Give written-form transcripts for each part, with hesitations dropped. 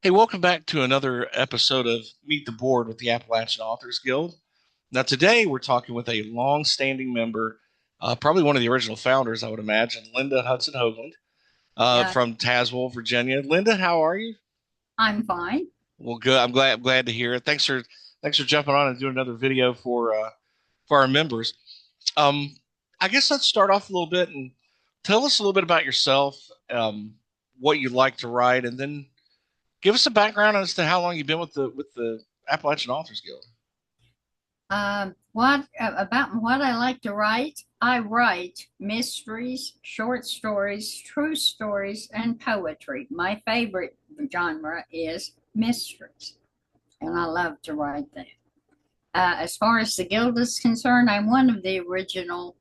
Hey, welcome back to another episode of Meet the Board with the Appalachian Authors Guild. Now, today we're talking with a long-standing member, probably one of the original founders, I would imagine, Linda Hudson Hoagland, Yeah, from Tazewell, Virginia. Linda, how are you? I'm fine. Well, good. I'm glad to hear it. Thanks for jumping on and doing another video for our members. Um, I guess let's start off a little bit and tell us a little bit about yourself, what you like to write, and then give us a background as to how long you've been with the Appalachian Authors Guild. What about what I like to write? I write mysteries, short stories, true stories, and poetry. My favorite genre is mysteries, and I love to write that. As far as the guild is concerned, I'm one of the original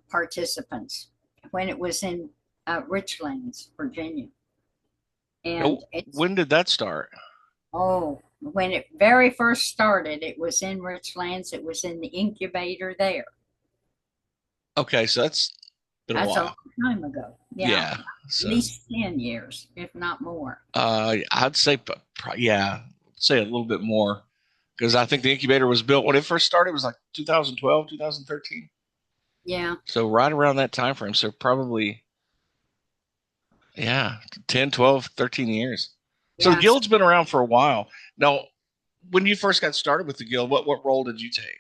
participants when it was in Richlands, Virginia, and Oh, it's when did that start? Oh, when it very first started, it was in Richlands. It was in the incubator there. Okay, so that's been a That's a while. long time ago. Yeah, Yeah. at So, least 10 years, if not more. I'd say, yeah, say a little bit more because I think the incubator was built when it first started. It was like 2012, 2013. Yeah, So right around that time frame. So probably, yeah, 10, 12, 13 years. So the yeah. guild's been around for a while. Now, when you first got started with the guild, what role did you take?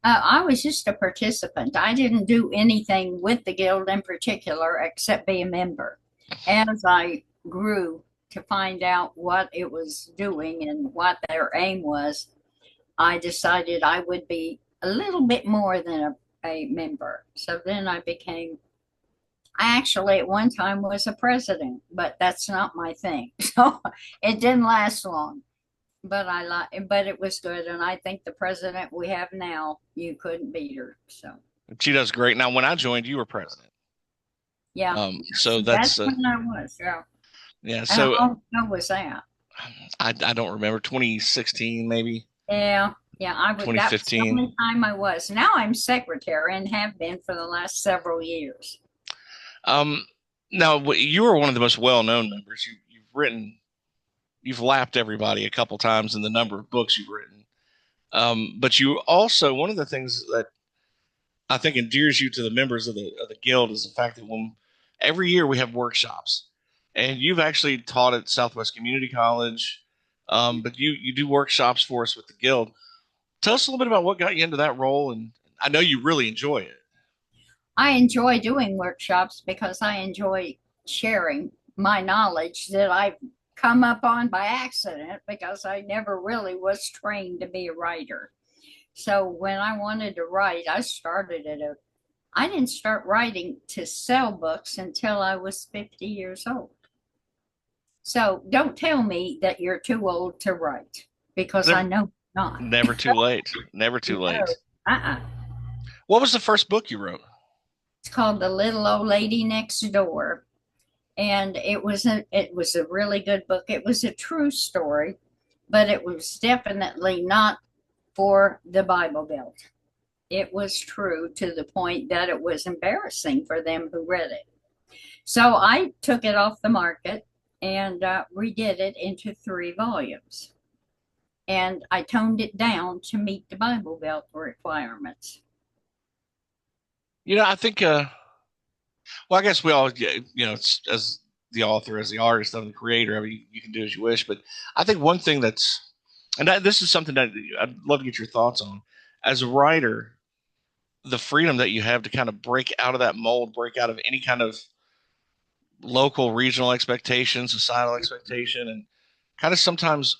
I was just a participant. I didn't do anything with the guild in particular except be a member. As I grew to find out what it was doing and what their aim was, I decided I would be a little bit more than a member. So then I became I actually at one time was a president, but that's not my thing. So it didn't last long. But it was good, and I think the president we have now, you couldn't beat her. So She does great. Now, when I joined, you were president. yeah, So that's that's when I was. Yeah, yeah. and how So long ago was that? I don't remember 2016 maybe Yeah, yeah, I would. That was the 2015. only time I was. Now I'm secretary and have been for the last several years. Um, Now you are one of the most well-known members. You've lapped everybody a couple times in the number of books you've written. But you also one of the things that I think endears you to the members of the guild is the fact that when every year we have workshops, and you've actually taught at Southwest Community College, but you do workshops for us with the guild. Tell us a little bit about what got you into that role, and I know you really enjoy it. I enjoy doing workshops because I enjoy sharing my knowledge that I've come up on by accident because I never really was trained to be a writer. So when I wanted to write, I didn't start writing to sell books until I was 50 years old. So don't tell me that you're too old to write because I Never, know not. never too late. Never too No. late. Uh-uh. What was the first book you wrote? It's called The Little Old Lady Next Door, and it was a really good book. It was a true story, but it was definitely not for the Bible Belt. It was true to the point that it was embarrassing for them who read it. So I took it off the market and redid it into 3 volumes. And I toned it down to meet the Bible Belt requirements. I think. Well, I guess we all, yeah, it's, as the author, as the artist, and the creator, I mean, you can do as you wish. But I think one thing this is something that I'd love to get your thoughts on. As a writer, the freedom that you have to kind of break out of that mold, break out of any kind of local, regional expectation, societal expectation, and kind of sometimes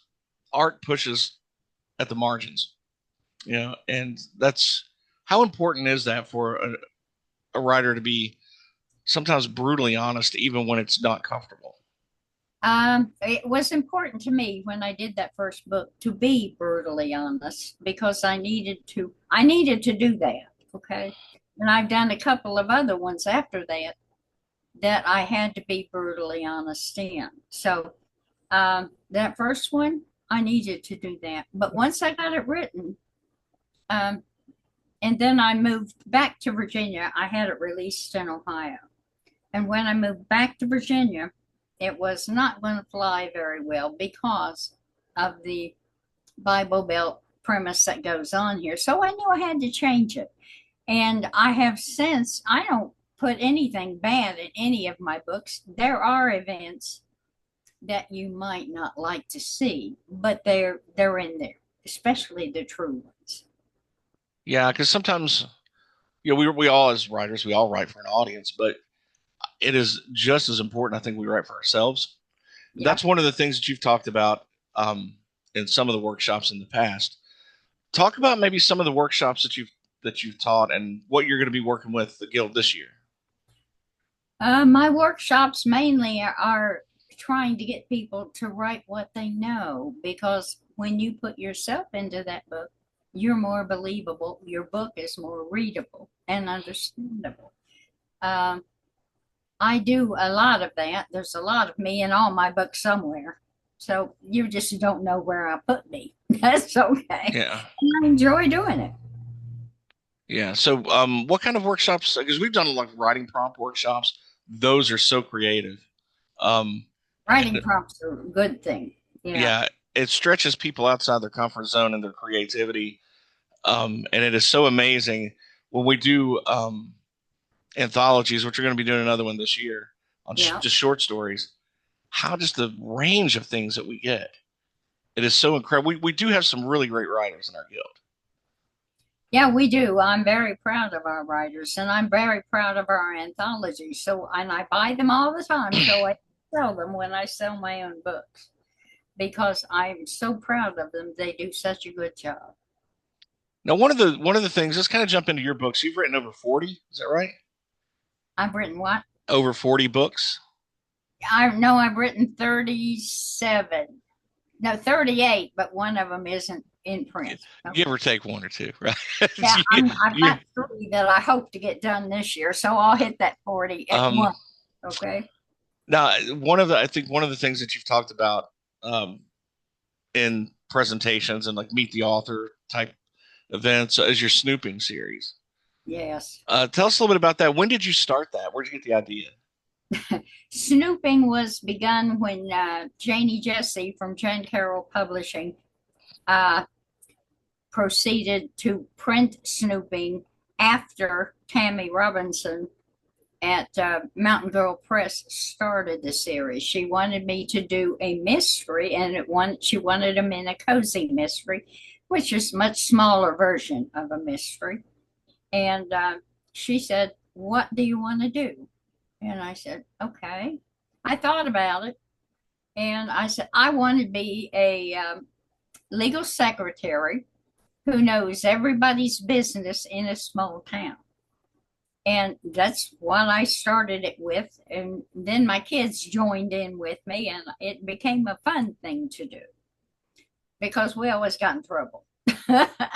art pushes at the margins, and that's how important is that for a writer to be sometimes brutally honest, even when it's not comfortable. It was important to me when I did that first book to be brutally honest because I needed to do that. Okay. And I've done a couple of other ones after that I had to be brutally honest in. So, that first one, I needed to do that. But once I got it written, um, and then I moved back to Virginia, I had it released in Ohio. And when I moved back to Virginia, it was not going to fly very well because of the Bible Belt premise that goes on here. So I knew I had to change it. And I have since, I don't put anything bad in any of my books. There are events that you might not like to see, but they're in there, especially the true ones. Yeah, because sometimes, we all as writers, we all write for an audience, but it is just as important, I think, we write for ourselves. Yeah. That's one of the things that you've talked about in some of the workshops in the past. Talk about maybe some of the workshops that you've taught and what you're going to be working with the guild this year. My workshops mainly are trying to get people to write what they know because when you put yourself into that book, you're more believable. Your book is more readable and understandable. Um, I do a lot of that. There's a lot of me in all my books somewhere. So you just don't know where I put me. That's okay. Yeah. I enjoy doing it. Yeah. So, what kind of workshops? Because we've done like writing prompt workshops. Those are so creative. Um, Writing and prompts are a good thing. Yeah. yeah, it stretches people outside their comfort zone and their creativity. And it is so amazing when we do anthologies, which we're going to be doing another one this year on Yeah. just short stories. How just the range of things that we get. It is so incredible. We do have some really great writers in our guild. Yeah, we do. I'm very proud of our writers and I'm very proud of our anthologies. So, and I buy them all the time. So I sell them when I sell my own books because I'm so proud of them. They do such a good job. Now, one of the things, let's kind of jump into your books. You've written over 40, is that right? I've written what? Over 40 books. I know I've written 37. No, 38, but one of them isn't in print. Give Okay. or take one or two, right? Yeah, I've You, got three that I hope to get done this year. So I'll hit that 40 at um, once. Okay. now, I think one of the things that you've talked about um, in presentations and like meet the author type events is your snooping series. Yes. Tell us a little bit about that. When did you start that? Where'd you get the idea? Snooping was begun when Janie Jesse from Jane Carroll Publishing uh, proceeded to print Snooping after Tammy Robinson at Mountain Girl Press started the series. She wanted me to do a mystery, and she wanted them in a cozy mystery, which is a much smaller version of a mystery. And she said, "What do you want to do?" And I said, "Okay." I thought about it, and I said, "I want to be a legal secretary who knows everybody's business in a small town." And that's what I started it with. And then my kids joined in with me, and it became a fun thing to do because we always got in trouble.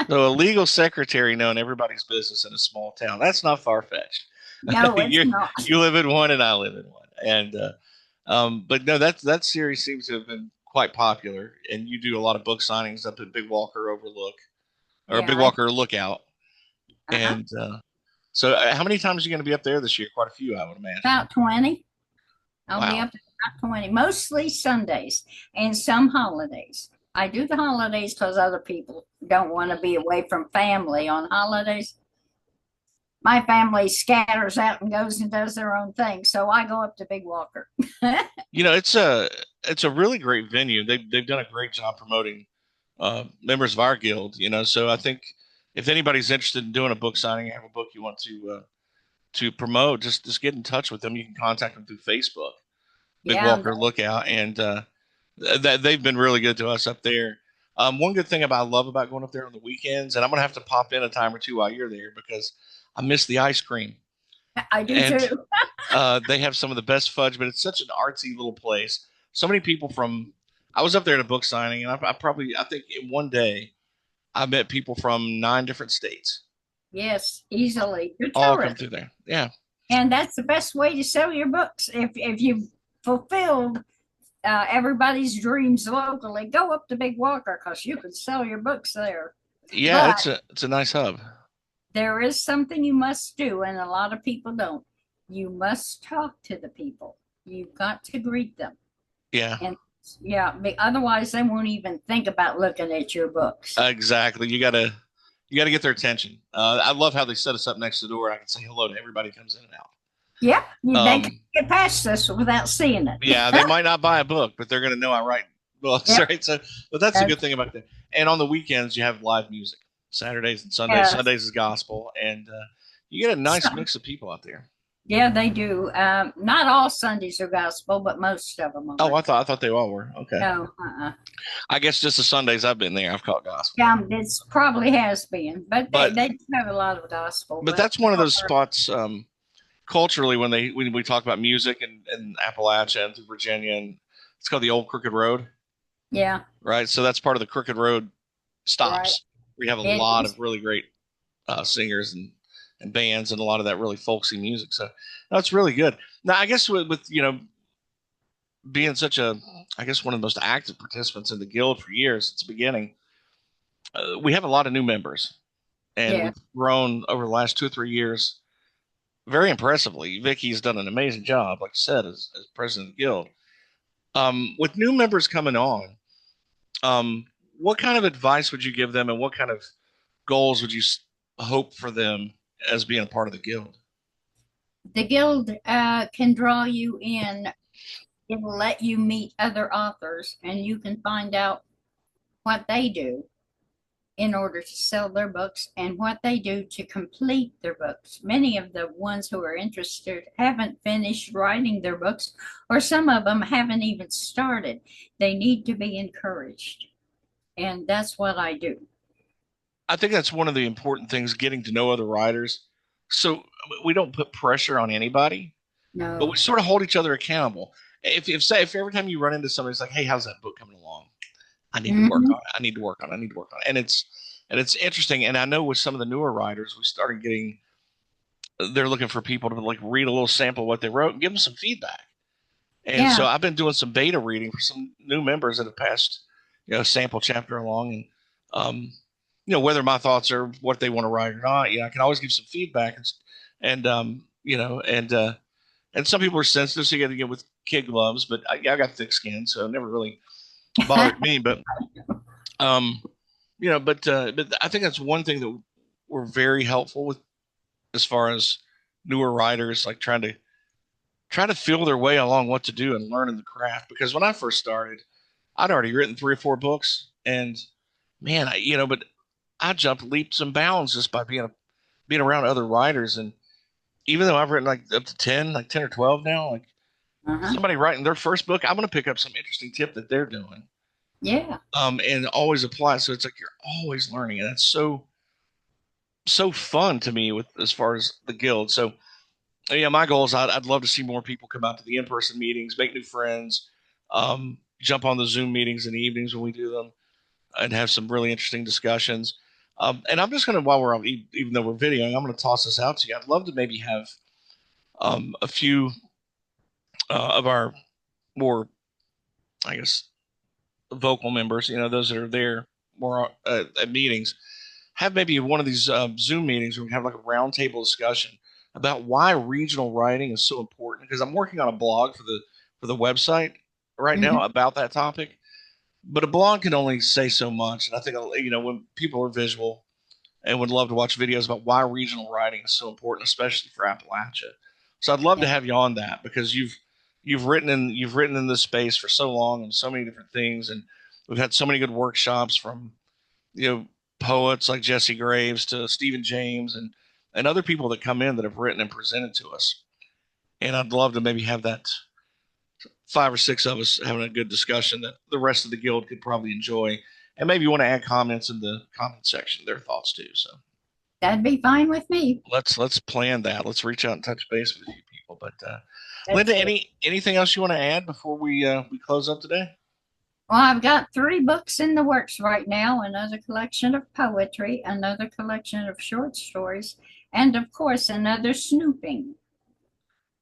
So a legal secretary knowing everybody's business in a small town. That's not far fetched. No, it's you not. you live in one and I live in one. And but no, that series seems to have been quite popular. And you do a lot of book signings up at Big Walker Overlook or Yeah, Big Walker Lookout. uh-huh. And so how many times are you going to be up there this year? Quite a few, I would imagine. About 20. I'll be Wow. up to about 20, mostly Sundays and some holidays. I do the holidays because other people don't want to be away from family on holidays. My family scatters out and goes and does their own thing. So I go up to Big Walker. It's a really great venue. They've done a great job promoting members of our guild. So I think if anybody's interested in doing a book signing, have a book you want to promote, just get in touch with them. You can contact them through Facebook, Big Yeah, Walker Lookout, and that they've been really good to us up there. One good thing I love about going up there on the weekends, and I'm gonna have to pop in a time or two while you're there because I miss the ice cream, I do and too. they have some of the best fudge. But it's such an artsy little place. So many people from. I was up there at a book signing, and I think in one day I met people from 9 different states, Yes, easily. Good all come tourist. through there. Yeah, And that's the best way to sell your books. If you've fulfilled everybody's dreams locally, go up to Big Walker because you can sell your books there. yeah, But it's a nice hub. there is something you must do, and a lot of people don't. You must talk to the people. You've got to greet them. Yeah, And yeah, otherwise they won't even think about looking at your books. exactly. You gotta get their attention. I love how they set us up next to the door. I can say hello to everybody who comes in and out. Yeah, they can Um, get past this without seeing it. yeah, they might not buy a book, but they're gonna know I write books, Yep. right? So, but that's the good That's, thing about that. And on the weekends, you have live music. Saturdays and Sundays. yes. Sundays is gospel, and you get a So, nice mix of people out there. yeah, they do. Not all Sundays are gospel, but most of them Oh, are. I thought they all were. Okay. No, I guess just the Sundays I've been there, I've caught gospel. yeah, it's probably has been, but But they do have a lot of gospel. but But that's one of those spots culturally when we talk about music and Appalachia and through Virginia, and it's called the Old Crooked Road, yeah, right? So that's part of the Crooked Road right. stops. We have a It lot is. of really great singers and bands and a lot of that really folksy music. So that's really good. Now I guess with being such a I guess one of the most active participants in the guild for years since the beginning, we have a lot of new members, and Yeah, we've grown over the last 2 or 3 years very impressively. Vicky's done an amazing job, like I said, as president of the guild. With new members coming on, what kind of advice would you give them, and what kind of goals would you hope for them as being a part of the guild? the guild can draw you in. It'll let you meet other authors, and you can find out what they do in order to sell their books and what they do to complete their books. Many of the ones who are interested haven't finished writing their books, or some of them haven't even started. They need to be encouraged, and that's what I do. I think that's one of the important things, getting to know other writers. So we don't put pressure on anybody, but we No. sort of hold each other accountable. If say if every time you run into somebody, it's like, hey, how's that book coming along? I need to work Mm-hmm. on it. I need to work on it. I need to work on it. And it's interesting. And I know with some of the newer writers, we started getting they're looking for people to like read a little sample of what they wrote and give them some feedback. And so Yeah. I've been doing some beta reading for some new members that have passed, sample chapter along, and whether my thoughts are what they want to write or not. I can always give some feedback, and some people are sensitive, so you got to get with kid gloves. But I got thick skin, so it never really bothered me. But um, but I think that's one thing that we're very helpful with as far as newer writers, like trying to feel their way along what to do and learning the craft. Because when I first started, I'd already written 3 or 4 books, and man, but I jumped leaps and bounds just by being around other writers. And even though I've written like up to 10, like 10 or 12 now, like Uh-huh. somebody writing their first book, I'm going to pick up some interesting tip that they're doing, Yeah. and always apply. So it's like you're always learning, and that's so fun to me with as far as the guild. So yeah, my goal is I'd love to see more people come out to the in-person meetings, make new friends, jump on the Zoom meetings in the evenings when we do them, and have some really interesting discussions. And I'm just going to, while we're on, even though we're videoing, I'm going to toss this out to you. I'd love to maybe have a few of our more, I guess, vocal members, those that are there more at meetings, have maybe one of these Zoom meetings where we have like a roundtable discussion about why regional writing is so important. Because I'm working on a blog for the website right Mm-hmm. now about that topic, but a blog can only say so much. And I think when people are visual and would love to watch videos about why regional writing is so important, especially for Appalachia. So I'd love Yeah. to have you on that because you've written in this space for so long and so many different things, and we've had so many good workshops from you know poets like Jesse Graves to Stephen James and other people that come in that have written and presented to us. And I'd love to maybe have that 5 or 6 of us having a good discussion that the rest of the guild could probably enjoy. And maybe you want to add comments in the comment section, their thoughts too. So That'd be fine with me. let's plan that. Let's reach out and touch base with a few people. But That's Linda, it. anything else you want to add before we close up today? Well, I've got 3 books in the works right now, another collection of poetry, another collection of short stories, and of course, another snooping.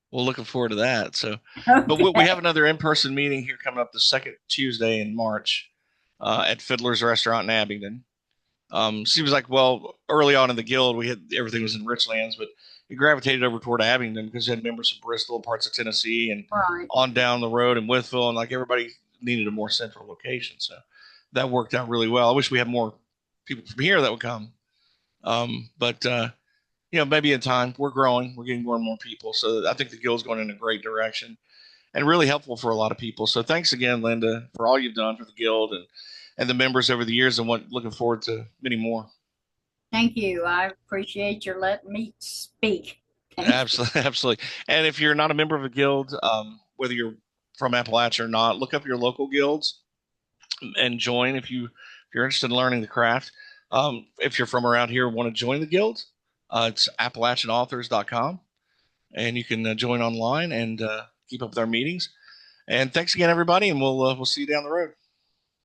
Well, looking forward to that. So, but we Okay. have another in-person meeting here coming up the second Tuesday in March at Fiddler's Restaurant in Abingdon. Seems like early on in the guild we had everything was in Richlands, but it gravitated over toward Abingdon because it had members from Bristol, parts of Tennessee, and Right. on down the road in Wytheville, and like everybody needed a more central location. So that worked out really well. I wish we had more people from here that would come. But maybe in time we're growing, we're getting more and more people. So I think the guild's going in a great direction and really helpful for a lot of people. So thanks again, Linda, for all you've done for the guild and the members over the years, and looking forward to many more. Thank you. I appreciate your letting me speak. Thank you. Absolutely, absolutely. And if you're not a member of a guild, whether you're from Appalachia or not, look up your local guilds and join if you're interested in learning the craft. If you're from around here and want to join the guild, it's AppalachianAuthors.com, and you can join online and keep up with our meetings. And thanks again, everybody, and we'll see you down the road.